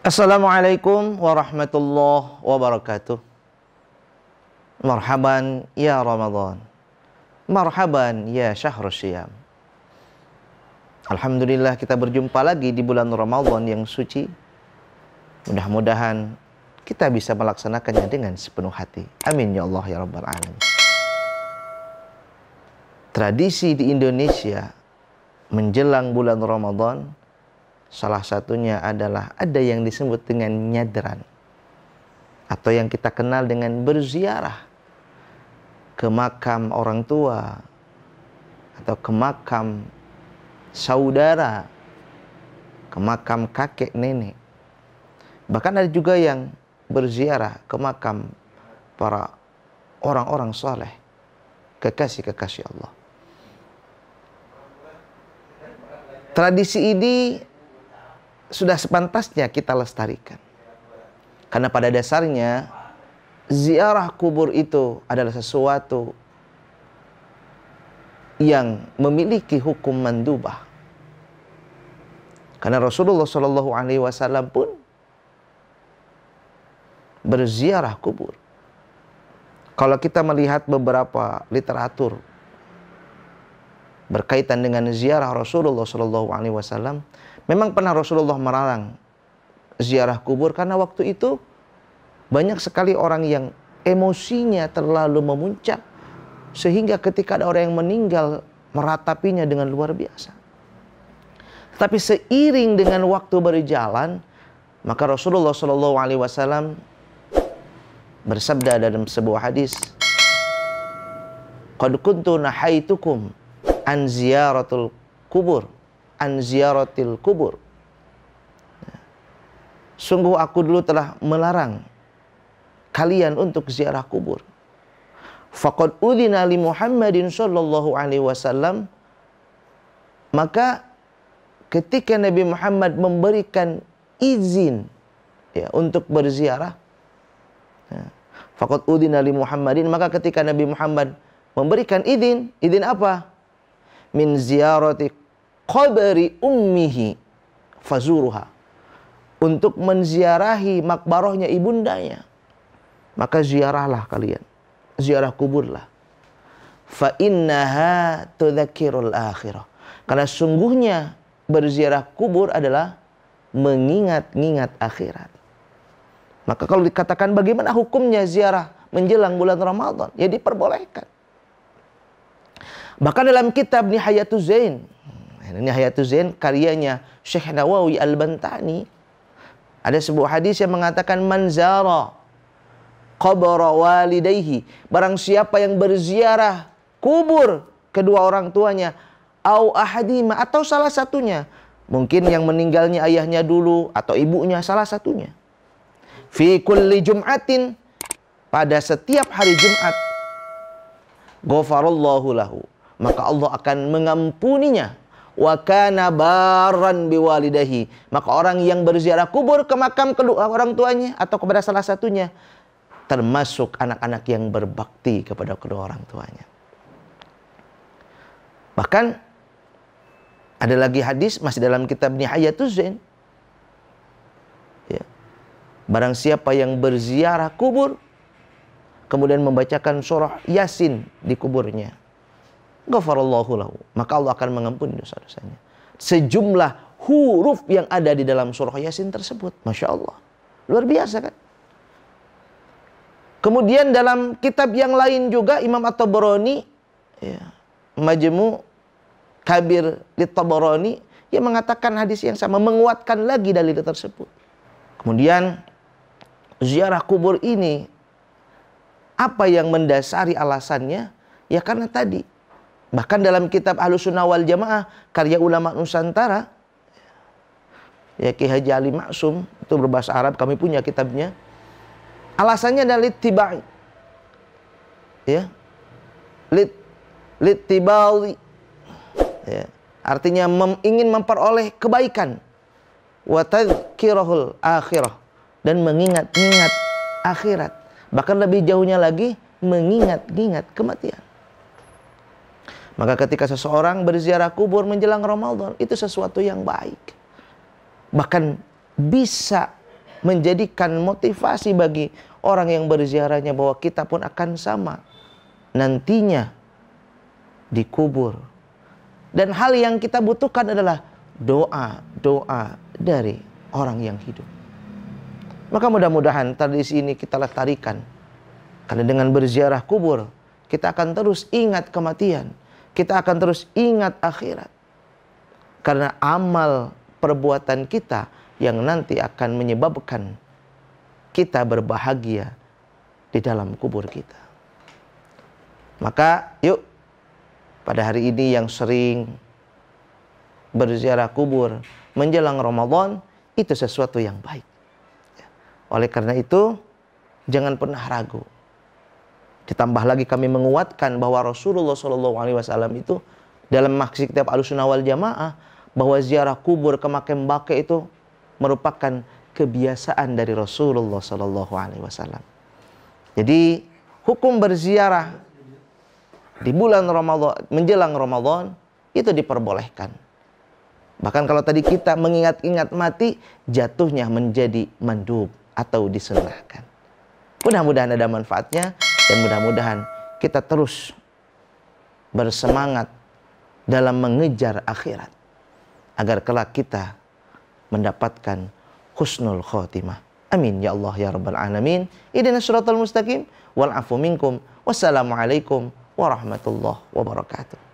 Assalamualaikum warahmatullahi wabarakatuh. Marhaban ya Ramadan. Marhaban ya syahrul syiyam. Alhamdulillah kita berjumpa lagi di bulan Ramadan yang suci. Mudah-mudahan kita bisa melaksanakannya dengan sepenuh hati. Amin ya Allah ya Rabbal Alamin. Tradisi di Indonesia menjelang bulan Ramadan, salah satunya adalah ada yang disebut dengan nyadran, atau yang kita kenal dengan berziarah ke makam orang tua atau ke makam saudara, ke makam kakek nenek. Bahkan ada juga yang berziarah ke makam para orang-orang saleh, kekasih-kekasih Allah. Tradisi ini sudah sepantasnya kita lestarikan. Karena pada dasarnya ziarah kubur itu adalah sesuatu yang memiliki hukum mandubah. Karena Rasulullah SAW pun berziarah kubur. Kalau kita melihat beberapa literatur berkaitan dengan ziarah Rasulullah SAW, memang pernah Rasulullah melarang ziarah kubur karena waktu itu banyak sekali orang yang emosinya terlalu memuncak sehingga ketika ada orang yang meninggal meratapinya dengan luar biasa. Tapi seiring dengan waktu berjalan, maka Rasulullah SAW bersabda dalam sebuah hadis, "Qad kuntu nahaitukum an ziyaratul kubur, an ziyaratil kubur." Sungguh aku dulu telah melarang kalian untuk ziarah kubur. Faqad udzina li Muhammadin sallallahu alaihi wasallam, maka ketika Nabi Muhammad memberikan izin untuk berziarah, faqad udzina li Muhammadin, maka ketika Nabi Muhammad memberikan izin apa? Min ziyarati qabri ummihi fazuruha, untuk menziarahi makbarahnya ibundanya, maka ziarahlah kalian, ziarah kuburlah. Fa innaha tudzakirul akhirah, karena sungguhnya berziarah kubur adalah mengingat-ingat akhirat. Maka kalau dikatakan bagaimana hukumnya ziarah menjelang bulan Ramadan, ya diperbolehkan. Bahkan dalam kitab Nihayatul Zain, Nihayatul Zain karyanya Syekh Nawawi Al-Bantani, ada sebuah hadis yang mengatakan man zara qabra walidayhi, barang siapa yang berziarah kubur kedua orang tuanya, au ahadima, atau salah satunya, mungkin yang meninggalnya ayahnya dulu atau ibunya, salah satunya, fi kulli jum'atin, pada setiap hari Jumat, ghafarallahu lahu, maka Allah akan mengampuninya. Wa kana barran biwalidayhi, maka orang yang berziarah kubur ke makam kedua orang tuanya atau kepada salah satunya termasuk anak-anak yang berbakti kepada kedua orang tuanya. Bahkan ada lagi hadis masih dalam kitab Nihayatul Zain, barang siapa yang berziarah kubur kemudian membacakan surah Yasin di kuburnya, ghafarallahu lahu, maka Allah akan mengampuni dosa-dosanya. Sejumlah huruf yang ada di dalam surah Yasin tersebut, Masya Allah, luar biasa kan? Kemudian dalam kitab yang lain juga Imam At-Tabarani, Majmu' Kabir Lit-Tabarani, yang mengatakan hadis yang sama, menguatkan lagi dalil tersebut. Kemudian ziarah kubur ini, apa yang mendasari alasannya? Ya karena tadi, bahkan dalam kitab Ahlussunnah wal Jamaah karya ulama Nusantara, Ki Haji Ali Maksum, itu berbahasa Arab, kami punya kitabnya. Alasannya adalah littibai, littibai, artinya ingin memperoleh kebaikan, wa tadhkirahul akhirah, dan mengingat-ingat akhirat. Bahkan lebih jauhnya lagi, mengingat-ingat kematian. Maka ketika seseorang berziarah kubur menjelang Ramadan, itu sesuatu yang baik. Bahkan bisa menjadikan motivasi bagi orang yang berziarahnya bahwa kita pun akan sama nantinya dikubur. Dan hal yang kita butuhkan adalah doa dari orang yang hidup. Maka mudah-mudahan tradisi ini kita lestarikan. Karena dengan berziarah kubur, kita akan terus ingat kematian. Kita akan terus ingat akhirat. Karena amal perbuatan kita yang nanti akan menyebabkan kita berbahagia di dalam kubur kita. Maka yuk, pada hari ini yang sering berziarah kubur menjelang Ramadan, itu sesuatu yang baik. Oleh karena itu, jangan pernah ragu. Ditambah lagi kami menguatkan bahwa Rasulullah SAW itu dalam maksud kitab Ahlussunnah wal Jamaah, bahwa ziarah kubur ke makam baqi itu merupakan kebiasaan dari Rasulullah SAW. Jadi hukum berziarah di bulan Ramadan, menjelang Ramadan, itu diperbolehkan. Bahkan kalau tadi kita mengingat-ingat mati, jatuhnya menjadi mandub atau disunahkan. Mudah-mudahan ada manfaatnya, dan mudah-mudahan kita terus bersemangat dalam mengejar akhirat, agar kelak kita mendapatkan husnul khotimah. Amin ya Allah ya rabbal alamin. Ihdinas siratal mustaqim wal afu minkum. Wassalamualaikum warahmatullahi wabarakatuh.